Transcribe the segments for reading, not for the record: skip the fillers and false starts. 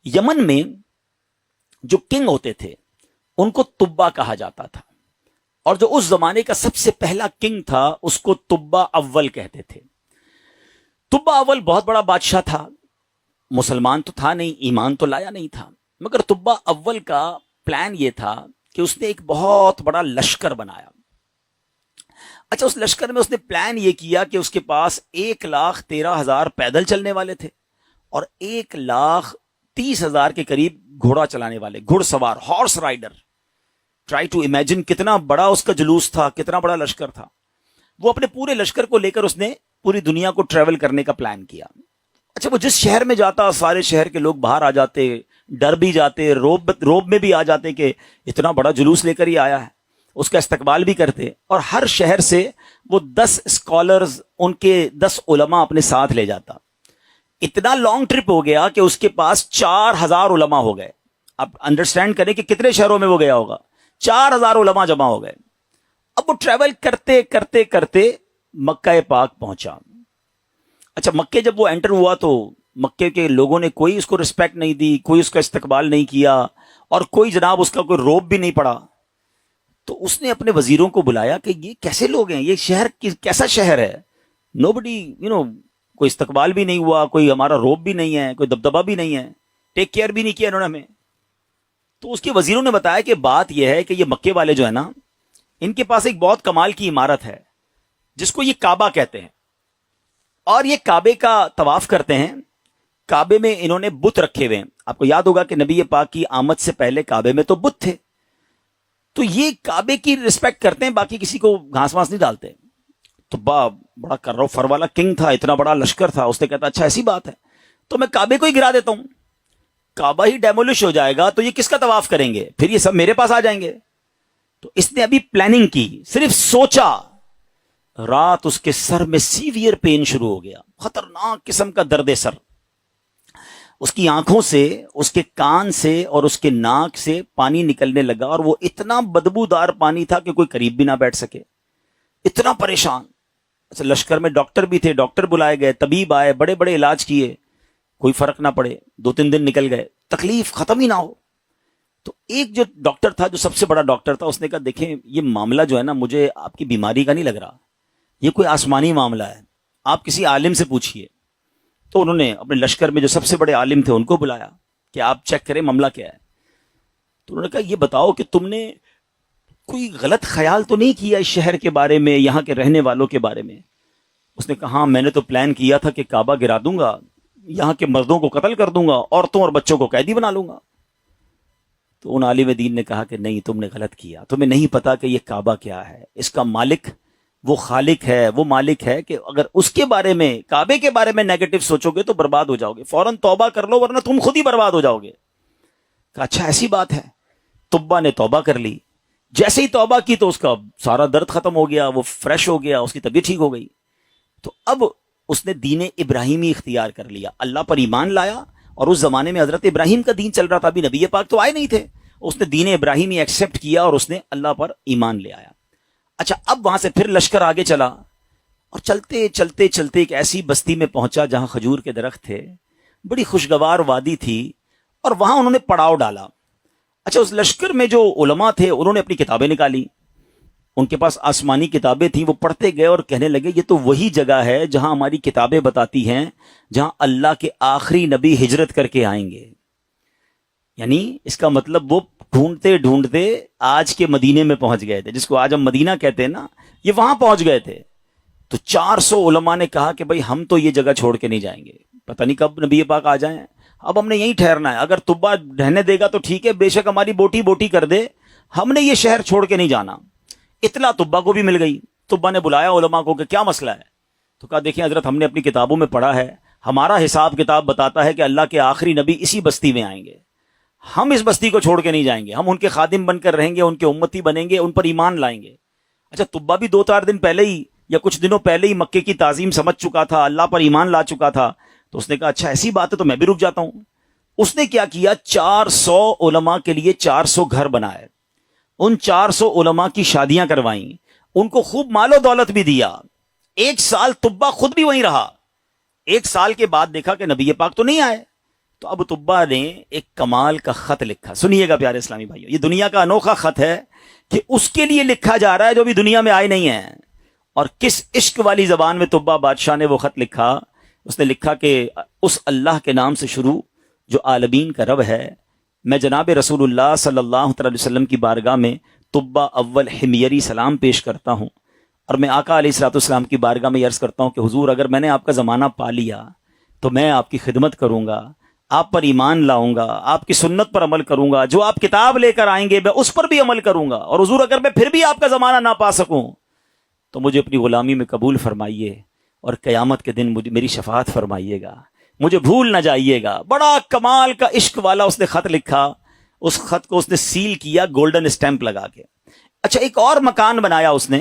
یمن میں جو کنگ ہوتے تھے ان کو تبا کہا جاتا تھا، اور جو اس زمانے کا سب سے پہلا کنگ تھا اس کو تبا اول کہتے تھے۔ تبا اول بہت بڑا بادشاہ تھا، مسلمان تو تھا نہیں، ایمان تو لایا نہیں تھا، مگر تبا اول کا پلان یہ تھا کہ اس نے ایک بہت بڑا لشکر بنایا۔ اچھا، اس لشکر میں اس نے پلان یہ کیا کہ اس کے پاس 1,13,000 پیدل چلنے والے تھے اور 1,30,000 کے قریب گھوڑا چلانے والے، گھڑ سوار، horse rider. Try to imagine کتنا بڑا اس کا جلوس تھا، کتنا بڑا لشکر تھا۔ وہ اپنے پورے لشکر کو لے کر اس نے پوری دنیا کو ٹریول کرنے کا پلان کیا۔ اچھا، وہ جس شہر میں جاتا سارے شہر کے لوگ باہر آ جاتے، ڈر بھی جاتے، روب میں بھی آ جاتے کہ اتنا بڑا جلوس لے کر ہی آیا ہے، اس کا استقبال بھی کرتے، اور ہر شہر سے وہ 10 اسکالرز، ان کے 10 علماء اپنے ساتھ لے جاتا۔ اتنا لانگ ٹرپ ہو گیا کہ اس کے پاس 4,000 علماء ہو گئے۔ اب انڈرسٹینڈ کریں کہ کتنے شہروں میں وہ گیا ہوگا، 4,000 علماء جمع ہو گئے۔ اب وہ ٹریول کرتے کرتے کرتے مکہ پاک پہنچا۔ اچھا، مکے جب وہ انٹر ہوا تو مکے کے لوگوں نے کوئی اس کو رسپیکٹ نہیں دی، کوئی اس کا استقبال نہیں کیا، اور کوئی جناب اس کا کوئی روب بھی نہیں پڑا۔ تو اس نے اپنے وزیروں کو بلایا کہ یہ کیسے لوگ ہیں، یہ شہر کیسا شہر ہے، نو بڈی کوئی استقبال بھی نہیں ہوا، کوئی ہمارا روب بھی نہیں ہے، کوئی دبدبا بھی نہیں ہے، ٹیک کیئر بھی نہیں کیا انہوں نے ہمیں۔ تو اس کے وزیروں نے بتایا کہ بات یہ ہے کہ یہ مکے والے جو ہے نا، ان کے پاس ایک بہت کمال کی عمارت ہے جس کو یہ کعبہ کہتے ہیں، اور یہ کعبے کا طواف کرتے ہیں۔ کعبے میں انہوں نے بت رکھے ہوئے ہیں۔ آپ کو یاد ہوگا کہ نبی پاک کی آمد سے پہلے کعبے میں تو بت تھے، تو یہ کعبے کی رسپیکٹ کرتے ہیں، باقی کسی کو گھاس واس نہیں ڈالتے۔ تو بڑا کر رو فر والا کنگ تھا، اتنا بڑا لشکر تھا، اس نے کہتا اچھا ایسی بات ہے تو میں کعبے کو ہی گرا دیتا ہوں، کعبہ ہی ڈیمولش ہو جائے گا تو یہ کس کا طواف کریں گے، پھر یہ سب میرے پاس آ جائیں گے۔ تو اس نے ابھی پلاننگ کی، صرف سوچا، رات اس کے سر میں سیویئر پین شروع ہو گیا، خطرناک قسم کا درد سر۔ اس کی آنکھوں سے، اس کے کان سے اور اس کے ناک سے پانی نکلنے لگا، اور وہ اتنا بدبودار پانی تھا کہ کوئی قریب بھی نہ بیٹھ سکے، اتنا پریشان۔ اچھا، لشکر میں ڈاکٹر بھی تھے، ڈاکٹر بلائے گئے، طبیب آئے، بڑے بڑے علاج کیے، کوئی فرق نہ پڑے، 2-3 دن نکل گئے، تکلیف ختم ہی نہ ہو۔ تو ایک جو ڈاکٹر تھا، جو سب سے بڑا ڈاکٹر تھا، اس نے کہا دیکھیں یہ معاملہ جو ہے نا، مجھے آپ کی بیماری کا نہیں لگ رہا، یہ کوئی آسمانی معاملہ ہے، آپ کسی عالم سے پوچھیے۔ تو انہوں نے اپنے لشکر میں جو سب سے بڑے عالم تھے ان کو بلایا کہ آپ چیک کریں معاملہ کیا ہے۔ تو انہوں نے کہا یہ بتاؤ کہ تم نے کوئی غلط خیال تو نہیں کیا اس شہر کے بارے میں، یہاں کے رہنے والوں کے بارے میں؟ اس نے کہا ہاں، میں نے تو پلان کیا تھا کہ کعبہ گرا دوں گا، یہاں کے مردوں کو قتل کر دوں گا، عورتوں اور بچوں کو قیدی بنا لوں گا۔ تو ان عالم دین نے کہا کہ نہیں، تم نے غلط کیا، تمہیں نہیں پتا کہ یہ کعبہ کیا ہے، اس کا مالک وہ خالق ہے، وہ مالک ہے کہ اگر اس کے بارے میں، کعبے کے بارے میں نیگیٹو سوچو گے تو برباد ہو جاؤ گے، فوراً توبہ کر لو ورنہ تم خود ہی برباد ہو جاؤ گے۔ کہا اچھا ایسی بات ہے۔ تبا نے توبہ کر لی، جیسے ہی توبہ کی تو اس کا سارا درد ختم ہو گیا، وہ فریش ہو گیا، اس کی طبیعت ٹھیک ہو گئی۔ تو اب اس نے دین ابراہیمی اختیار کر لیا، اللہ پر ایمان لایا، اور اس زمانے میں حضرت ابراہیم کا دین چل رہا تھا، ابھی نبی پاک تو آئے نہیں تھے، اس نے دین ابراہیمی ایکسیپٹ کیا اور اس نے اللہ پر ایمان لے آیا۔ اچھا، اب وہاں سے پھر لشکر آگے چلا، اور چلتے چلتے چلتے ایک ایسی بستی میں پہنچا جہاں کھجور کے درخت تھے، بڑی خوشگوار وادی تھی، اور وہاں انہوں نے پڑاؤ ڈالا۔ اچھا، اس لشکر میں جو علماء تھے انہوں نے اپنی کتابیں نکالی، ان کے پاس آسمانی کتابیں تھیں، وہ پڑھتے گئے اور کہنے لگے یہ تو وہی جگہ ہے جہاں ہماری کتابیں بتاتی ہیں جہاں اللہ کے آخری نبی ہجرت کر کے آئیں گے۔ یعنی اس کا مطلب وہ ڈھونڈتے ڈھونڈتے آج کے مدینے میں پہنچ گئے تھے، جس کو آج ہم مدینہ کہتے ہیں نا، یہ وہاں پہنچ گئے تھے۔ تو 400 علماء نے کہا کہ بھائی ہم تو یہ جگہ چھوڑ کے نہیں جائیں گے، پتہ نہیں کب نبی پاک آ جائیں، اب ہم نے یہیں ٹھہرنا ہے، اگر تبا رہنے دے گا تو ٹھیک ہے، بے شک ہماری بوٹی بوٹی کر دے، ہم نے یہ شہر چھوڑ کے نہیں جانا۔ اطلاع تبا کو بھی مل گئی، تبا نے بلایا علماء کو کہ کیا مسئلہ ہے؟ تو کہا دیکھیں حضرت، ہم نے اپنی کتابوں میں پڑھا ہے، ہمارا حساب کتاب بتاتا ہے کہ اللہ کے آخری نبی اسی بستی میں آئیں گے، ہم اس بستی کو چھوڑ کے نہیں جائیں گے، ہم ان کے خادم بن کر رہیں گے، ان کے امتی بنیں گے، ان پر ایمان لائیں گے۔ اچھا، تبا بھی 2-4 دن پہلے ہی یا کچھ دنوں پہلے ہی مکے کی تعظیم سمجھ چکا تھا، اللہ پر ایمان لا چکا تھا، تو اس نے کہا اچھا ایسی بات ہے تو میں بھی رک جاتا ہوں۔ اس نے کیا کیا، 400 علماء کے لیے 400 گھر بنائے، ان 400 علماء کی شادیاں کروائیں، ان کو خوب مال و دولت بھی دیا۔ 1 سال تبا خود بھی وہیں رہا، 1 سال کے بعد دیکھا کہ نبی پاک تو نہیں آئے، تو اب طبا نے ایک کمال کا خط لکھا. سنیے گا پیارے اسلامی بھائیو, یہ دنیا کا انوکھا خط ہے کہ اس کے لیے لکھا جا رہا ہے جو بھی دنیا میں آئے نہیں ہیں. اور کس عشق والی زبان میں طبا بادشاہ نے وہ خط لکھا. اس نے لکھا کہ اس اللہ کے نام سے شروع جو عالمین کا رب ہے. میں جناب رسول اللہ صلی اللہ تعالی وسلم کی بارگاہ میں طبا اول حمیری سلام پیش کرتا ہوں, اور میں آقا علیہ الصلوۃ والسلام کی بارگاہ میں عرض کرتا ہوں کہ حضور اگر میں نے آپ کا زمانہ پا لیا تو میں آپ کی خدمت کروں گا, آپ پر ایمان لاؤں گا, آپ کی سنت پر عمل کروں گا, جو آپ کتاب لے کر آئیں گے میں اس پر بھی عمل کروں گا. اور حضور اگر میں پھر بھی آپ کا زمانہ نہ پا سکوں تو مجھے اپنی غلامی میں قبول فرمائیے, اور قیامت کے دن مجھے میری شفاعت فرمائیے گا, مجھے بھول نہ جائیے گا. بڑا کمال کا عشق والا اس نے خط لکھا. اس خط کو اس نے سیل کیا گولڈن اسٹیمپ لگا کے. اچھا, ایک اور مکان بنایا اس نے,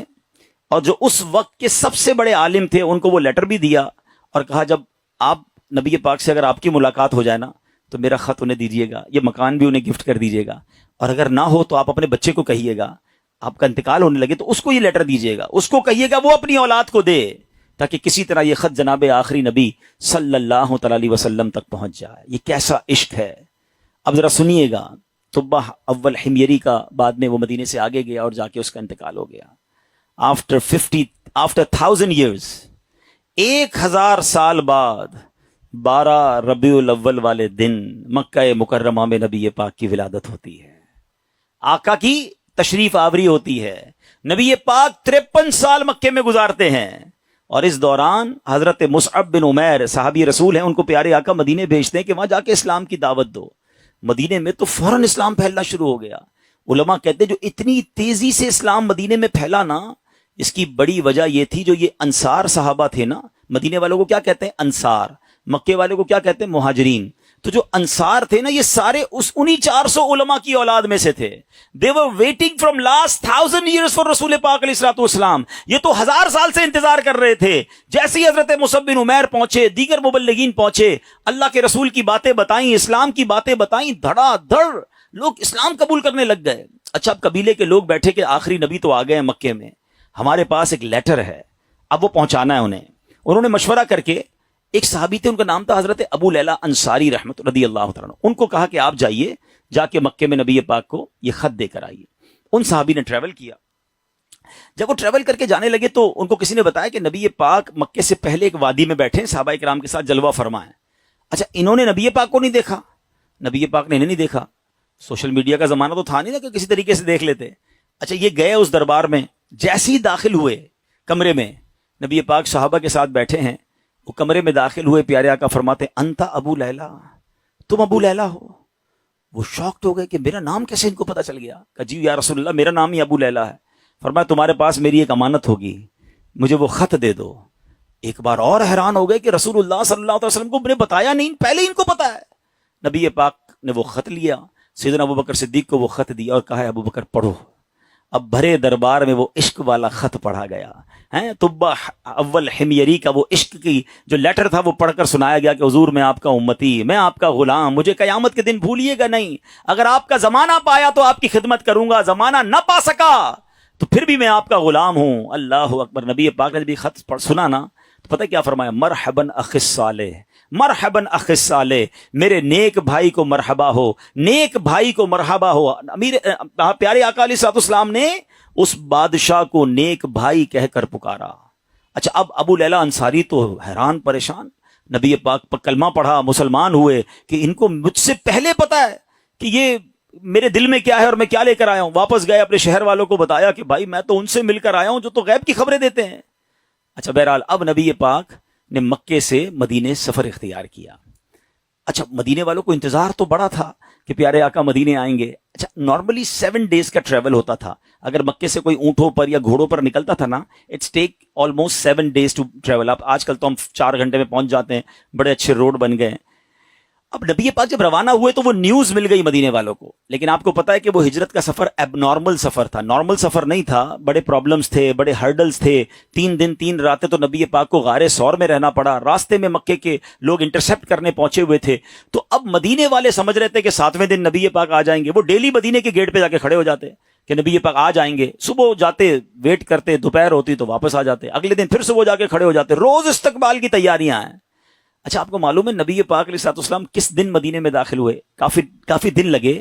اور جو اس وقت کے سب سے بڑے عالم تھے ان کو وہ لیٹر بھی دیا, اور کہا جب آپ نبی پاک سے اگر آپ کی ملاقات ہو جائے نا تو میرا خط انہیں دیجیے گا, یہ مکان بھی انہیں گفٹ کر دیجیے گا, اور اگر نہ ہو تو آپ اپنے بچے کو کہیے گا, آپ کا انتقال ہونے لگے تو اس کو یہ لیٹر دیجیے گا, اس کو کہیے گا وہ اپنی اولاد کو دے, تاکہ کسی طرح یہ خط جناب آخری نبی صلی اللہ تعالی علیہ وسلم تک پہنچ جائے. یہ کیسا عشق ہے. اب ذرا سنیے گا, طبا اول حمیری کا بعد میں وہ مدینے سے آگے گیا اور جا کے اس کا انتقال ہو گیا. آفٹر 1000 years, 1000 سال بعد 12 ربیع الاول والے دن مکہ مکرمہ میں نبی پاک کی ولادت ہوتی ہے, آقا کی تشریف آوری ہوتی ہے. نبی پاک 53 سال مکے میں گزارتے ہیں, اور اس دوران حضرت مصعب بن عمیر صحابی رسول ہیں, ان کو پیارے آقا مدینے بھیجتے ہیں کہ وہاں جا کے اسلام کی دعوت دو. مدینے میں تو فوراً اسلام پھیلنا شروع ہو گیا. علماء کہتے ہیں جو اتنی تیزی سے اسلام مدینے میں پھیلا نا, اس کی بڑی وجہ یہ تھی جو یہ انصار صحابہ تھے نا. مدینے والوں کو کیا کہتے ہیں؟ انصار. مکے والوں کو کیا کہتے ہیں؟ مہاجرین. تو جو انصار تھے نا, یہ سارے انہی 400 علماء کی اولاد میں سے تھے. they were waiting from last 1000 years for رسول پاک علیہ الصلوۃ والسلام. یہ تو 1000 سال سے انتظار کر رہے تھے. جیسے ہی حضرت مصعب بن عمیر پہنچے, دیگر مبلغین پہنچے, اللہ کے رسول کی باتیں بتائیں, اسلام کی باتیں بتائیں, دھڑا دھڑ لوگ اسلام قبول کرنے لگ گئے. اچھا, اب قبیلے کے لوگ بیٹھے کہ آخری نبی تو آ گئے ہیں مکے میں, ہمارے پاس ایک لیٹر ہے, اب وہ پہنچانا ہے انہیں. انہوں نے مشورہ کر کے, ایک صحابی تھے ان کا نام تھا حضرت ابو لیلہ انصاری رحمت رضی اللہ تعالیٰ, ان کو کہا کہ آپ جائیے, جا کے مکے میں نبی پاک کو یہ خط دے کر آئیے. ان صحابی نے ٹریول کیا. جب وہ ٹریول کر کے جانے لگے تو ان کو کسی نے بتایا کہ نبی پاک مکے سے پہلے ایک وادی میں بیٹھے, صحابہ کرام کے ساتھ جلوہ فرما ہے. اچھا, انہوں نے نبی پاک کو نہیں دیکھا, نبی پاک نے انہیں نہیں دیکھا. سوشل میڈیا کا زمانہ تو تھا نہیں نا کہ کسی طریقے سے دیکھ لیتے. اچھا, یہ گئے اس دربار میں, جیسے ہی داخل ہوئے کمرے میں, نبی پاک صحابہ کے ساتھ بیٹھے ہیں, وہ کمرے میں داخل ہوئے, پیارے آقا فرماتے انتا ابو لیلہ, تم ابو لیلہ ہو. وہ شاکڈ ہو گئے کہ میرا نام کیسے ان کو پتا چل گیا. کہ جی یا رسول اللہ, میرا نام ہی ابو لیلہ ہے. فرمایا تمہارے پاس میری ایک امانت ہوگی, مجھے وہ خط دے دو. ایک بار اور حیران ہو گئے کہ رسول اللہ صلی اللہ علیہ وسلم کو نے بتایا نہیں, پہلے ہی ان کو پتا ہے. نبی پاک نے وہ خط لیا, سیدنا ابو بکر صدیق کو وہ خط دیا اور کہا ابو بکر پڑھو. اب بھرے دربار میں وہ عشق والا خط پڑھا گیا. طبا اول حمیری کا وہ عشق کی جو لیٹر تھا وہ پڑھ کر سنایا گیا کہ حضور میں آپ کا امتی, میں آپ کا غلام, مجھے قیامت کے دن بھولیے گا نہیں. اگر آپ کا زمانہ پایا تو آپ کی خدمت کروں گا, زمانہ نہ پا سکا تو پھر بھی میں آپ کا غلام ہوں. اللہ اکبر. نبی پاک نے جب خط سنا نا تو پتہ کیا فرمایا؟ مرحباً اخ الصالح, مرحباً اخ الصالح, میرے نیک بھائی کو مرحبا ہو, نیک بھائی کو مرحبا ہو. پیارے آقا علیہ الصلوۃ والسلام نے اس بادشاہ کو نیک بھائی کہہ کر پکارا. اچھا, اب ابو لیلہ انصاری تو حیران پریشان, نبی پاک پر کلمہ پڑھا, مسلمان ہوئے کہ ان کو مجھ سے پہلے پتا ہے کہ یہ میرے دل میں کیا ہے اور میں کیا لے کر آیا ہوں. واپس گئے, اپنے شہر والوں کو بتایا کہ بھائی میں تو ان سے مل کر آیا ہوں جو تو غیب کی خبریں دیتے ہیں. اچھا, بہرحال اب نبی پاک نے مکے سے مدینے سفر اختیار کیا. اچھا, مدینے والوں کو انتظار تو بڑا تھا کہ پیارے آقا مدینے آئیں گے. اچھا, نارملی 7 days کا ٹریول ہوتا تھا. اگر مکے سے کوئی اونٹوں پر یا گھوڑوں پر نکلتا تھا نا, it's take almost 7 days to travel. اب آج کل تو ہم 4 گھنٹے میں پہنچ جاتے ہیں, بڑے اچھے روڈ بن گئے. اب نبی پاک جب روانہ ہوئے تو وہ نیوز مل گئی مدینے والوں کو, لیکن آپ کو پتا ہے کہ وہ ہجرت کا سفر اب نارمل سفر تھا, نارمل سفر نہیں تھا. بڑے پرابلمز تھے, بڑے ہرڈلز تھے. 3 دن 3 راتیں تو نبی پاک کو غار ثور میں رہنا پڑا. راستے میں مکے کے لوگ انٹرسپٹ کرنے پہنچے ہوئے تھے. تو اب مدینے والے سمجھ رہے تھے کہ 7ویں دن نبی پاک آ جائیں گے. وہ ڈیلی مدینے کے گیٹ پہ جا کے کھڑے ہو جاتے کہ نبی پاک آ جائیں گے. صبح جاتے, ویٹ کرتے, دوپہر ہوتی تو واپس آ جاتے. اگلے دن پھر صبح جا کے کھڑے ہو جاتے. روز استقبال کی تیاریاں ہیں. اچھا آپ کو معلوم ہے نبی پاک علیہ الصلوۃ والسلام کس دن مدینے میں داخل ہوئے؟ کافی دن لگے،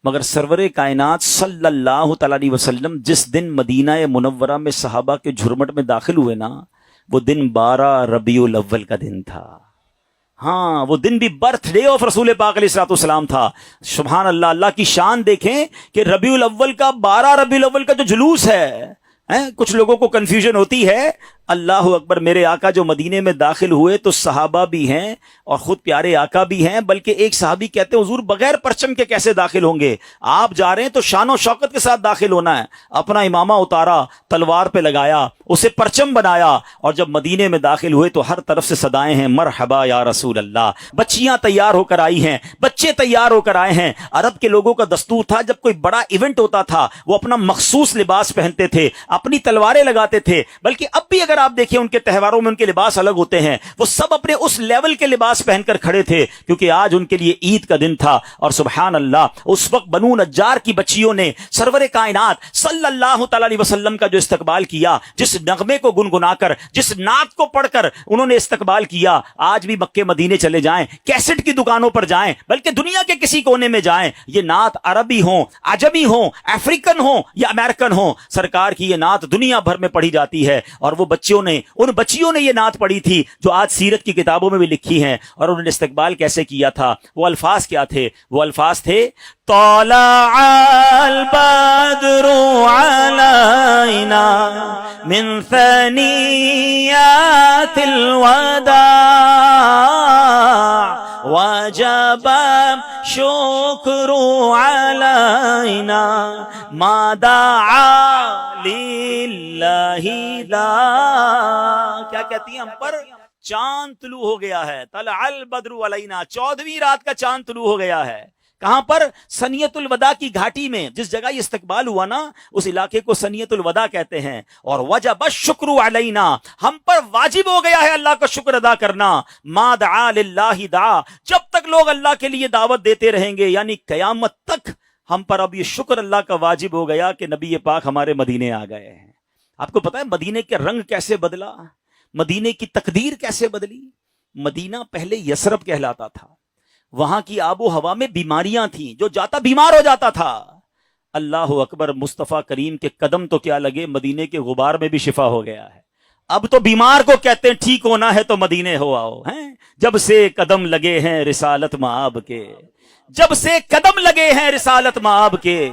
مگر سرور کائنات صلی اللہ تعالی علیہ وسلم جس دن مدینہ منورہ میں صحابہ کے جھرمٹ میں داخل ہوئے نا، وہ دن 12 ربیع الاول کا دن تھا۔ ہاں وہ دن بھی برتھ ڈے آف رسول پاک علیہ الصلوۃ والسلام تھا۔ سبحان اللہ، اللہ کی شان دیکھیں کہ ربیع الاول کا 12 ربیع الاول کا جو جلوس ہے، کچھ لوگوں کو کنفیوژن ہوتی ہے۔ اللہ اکبر، میرے آقا جو مدینے میں داخل ہوئے تو صحابہ بھی ہیں اور خود پیارے آقا بھی ہیں، بلکہ ایک صحابی کہتے ہیں حضور بغیر پرچم کے کیسے داخل ہوں گے؟ آپ جا رہے ہیں تو شان و شوکت کے ساتھ داخل ہونا ہے۔ اپنا امامہ اتارا، تلوار پہ لگایا، اسے پرچم بنایا، اور جب مدینے میں داخل ہوئے تو ہر طرف سے صدائیں ہیں مرحبا یا رسول اللہ۔ بچیاں تیار ہو کر آئی ہیں، بچے تیار ہو کر آئے ہیں۔ عرب کے لوگوں کا دستور تھا جب کوئی بڑا ایونٹ ہوتا تھا وہ اپنا مخصوص لباس پہنتے تھے، اپنی تلواریں لگاتے تھے، بلکہ اب بھی اگر آپ دیکھیں ان کے تہواروں میں ان کے لباس الگ ہوتے ہیں، وہ سب اپنے اس لیول کے لباس پہن کر کھڑے تھے، کیونکہ آج ان کے لیے عید کا دن تھا۔ اور سبحان اللہ، اس وقت بنو نجار کی بچیوں نے سرور کائنات صلی اللہ تعالی علیہ وسلم کا جو استقبال کیا، جس نغمے کو گنگنا کر، جس نعت کو پڑھ کر انہوں نے استقبال کیا، آج بھی مکے مدینے چلے جائیں، کیسٹ کی دکانوں پر جائیں، بلکہ دنیا کے کسی کونے میں جائیں، یہ نعت عربی ہوں، عجمی ہوں، افریقن ہوں یا امریکن ہوں، سرکار کی یہ نعت دنیا بھر میں پڑھی جاتی ہے۔ اور وہ ان بچیوں نے یہ نعت پڑھی تھی جو آج سیرت کی کتابوں میں بھی لکھی ہیں۔ اور انہوں نے استقبال کیسے کیا تھا؟ وہ الفاظ کیا تھے؟ وہ الفاظ تھے طلع البدر علینا من ثنیات الوداع وجب شکر علینا ما دعا للہ دا۔ کیا کہتی ہیں ہم پر؟ چاند طلوع ہو گیا ہے، طلع البدر علینا، 14ویں رات کا چاند طلوع ہو گیا ہے۔ کہاں پر؟ سنیت الوداع کی گھاٹی میں، جس جگہ یہ استقبال ہوا نا اس علاقے کو سنیت الوداع کہتے ہیں۔ اور وجب الشکر علینا، ہم پر واجب ہو گیا ہے اللہ کا شکر ادا کرنا۔ ما دعا للہ دعا، جب تک لوگ اللہ کے لیے دعوت دیتے رہیں گے، یعنی قیامت تک ہم پر اب یہ شکر اللہ کا واجب ہو گیا کہ نبی پاک ہمارے مدینے آ گئے ہیں۔ آپ کو پتا ہے مدینے کے رنگ کیسے بدلا؟ مدینے کی تقدیر کیسے بدلی؟ مدینہ پہلے یثرب کہلاتا تھا، وہاں کی آب و ہوا میں بیماریاں تھیں، جو جاتا بیمار ہو جاتا تھا۔ اللہ اکبر، مصطفیٰ کریم کے قدم تو کیا لگے، مدینے کے غبار میں بھی شفا ہو گیا ہے۔ اب تو بیمار کو کہتے ہیں ٹھیک ہونا ہے تو مدینے ہو آؤ، ہیں جب سے قدم لگے ہیں رسالت مآب کے، جب سے قدم لگے ہیں رسالت مآب کے،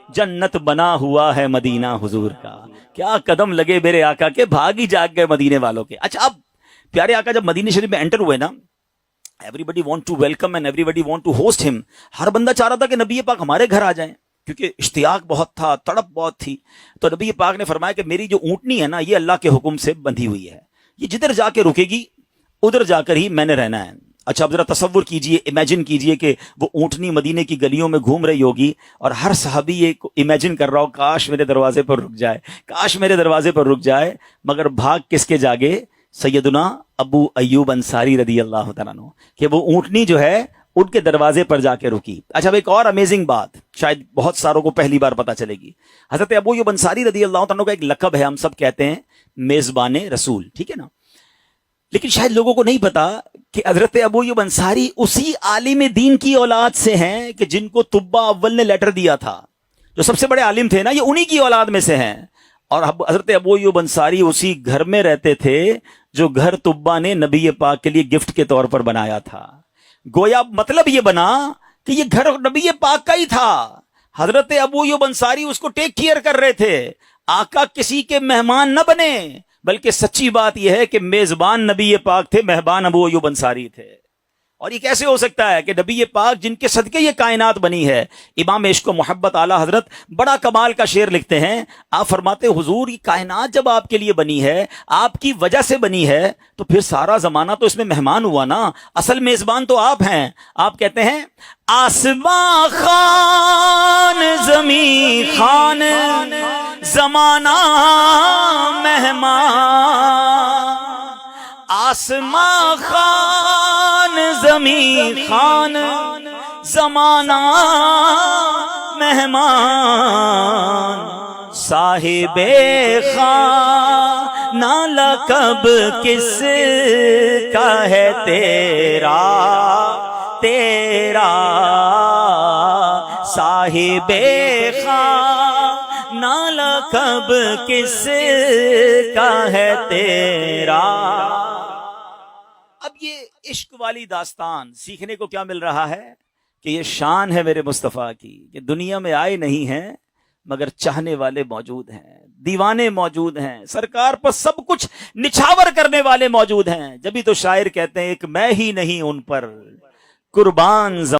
جنت بنا ہوا ہے مدینہ حضور کا۔ کیا قدم لگے میرے آقا کے، بھاگ ہی جاگ گئے مدینے والوں کے۔ اچھا اب پیارے آقا جب مدینہ شریف میں انٹر ہوئے نا، everybody want to welcome and everybody want to host him، ہر بندہ چاہ رہا تھا کہ نبی پاک ہمارے گھر آ جائیں، کیونکہ اشتیاق بہت تھا، تڑپ بہت تھی۔ تو نبی پاک نے فرمایا کہ میری جو اونٹنی ہے نا یہ اللہ کے حکم سے بندھی ہوئی ہے، یہ جدھر جا کے رکے گی ادھر جا کر ہی میں نے رہنا ہے۔ اچھا اب ذرا تصور کیجئے، امیجن کیجئے کہ وہ اونٹنی مدینے کی گلیوں میں گھوم رہی ہوگی اور ہر صحابی یہ امیجن کر رہا ہو کاش میرے دروازے پر رک جائے، کاش میرے دروازے پر رک جائے، مگر بھاگ کس کے جاگے؟ سیدنا ابو ایوب انصاری رضی اللہ تعالیٰ عنہ، کہ وہ اونٹنی جو ہے ان کے دروازے پر جا کے رکی۔ اچھا اب ایک اور امیزنگ بات شاید بہت ساروں کو پہلی بار پتا چلے گی، حضرت ابو ایوب انصاری رضی اللہ تعالیٰ عنہ کا ایک لقب ہے، ہم سب کہتے ہیں میزبان رسول، ٹھیک ہے نا؟ لیکن شاید لوگوں کو نہیں پتا کہ حضرت ابو ایوب انصاری اسی عالم دین کی اولاد سے ہیں کہ جن کو طبہ اول نے لیٹر دیا تھا، جو سب سے بڑے عالم تھے نا، یہ انہی کی اولاد میں سے ہیں۔ اور حضرت ابو ایوب انصاری اسی گھر میں رہتے تھے جو گھر طبہ نے نبی پاک کے لیے گفٹ کے طور پر بنایا تھا۔ گویا مطلب یہ بنا کہ یہ گھر نبی پاک کا ہی تھا، حضرت ابو ایوب انصاری اس کو ٹیک کیئر کر رہے تھے۔ آقا کسی کے مہمان نہ بنے، بلکہ سچی بات یہ ہے کہ میزبان نبی پاک تھے، مہمان ابو ایوب انصاری تھے۔ اور یہ کیسے ہو سکتا ہے کہ نبی پاک جن کے صدقے یہ کائنات بنی ہے؟ امام عشق و محبت اعلیٰ حضرت بڑا کمال کا شعر لکھتے ہیں، آپ فرماتے حضور یہ کائنات جب آپ کے لیے بنی ہے، آپ کی وجہ سے بنی ہے، تو پھر سارا زمانہ تو اس میں مہمان ہوا نا، اصل میزبان تو آپ ہیں۔ آپ کہتے ہیں آسماں خان زمین خان زمانہ مہمان، آسماں خان زمین خان زمانہ مہمان، صاحب خان نالا کب کس کا ہے تیرا تیرا صاحب خواہ نالا کب کس کا ہے تیرا. اب یہ عشق والی داستان سیکھنے کو کیا مل رہا ہے کہ یہ شان ہے میرے مصطفیٰ کی کہ دنیا میں آئے نہیں ہیں مگر چاہنے والے موجود ہیں, دیوانے موجود ہیں, سرکار پر سب کچھ نچھاور کرنے والے موجود ہیں. جبھی تو شاعر کہتے ہیں ایک میں ہی نہیں ان پر قربان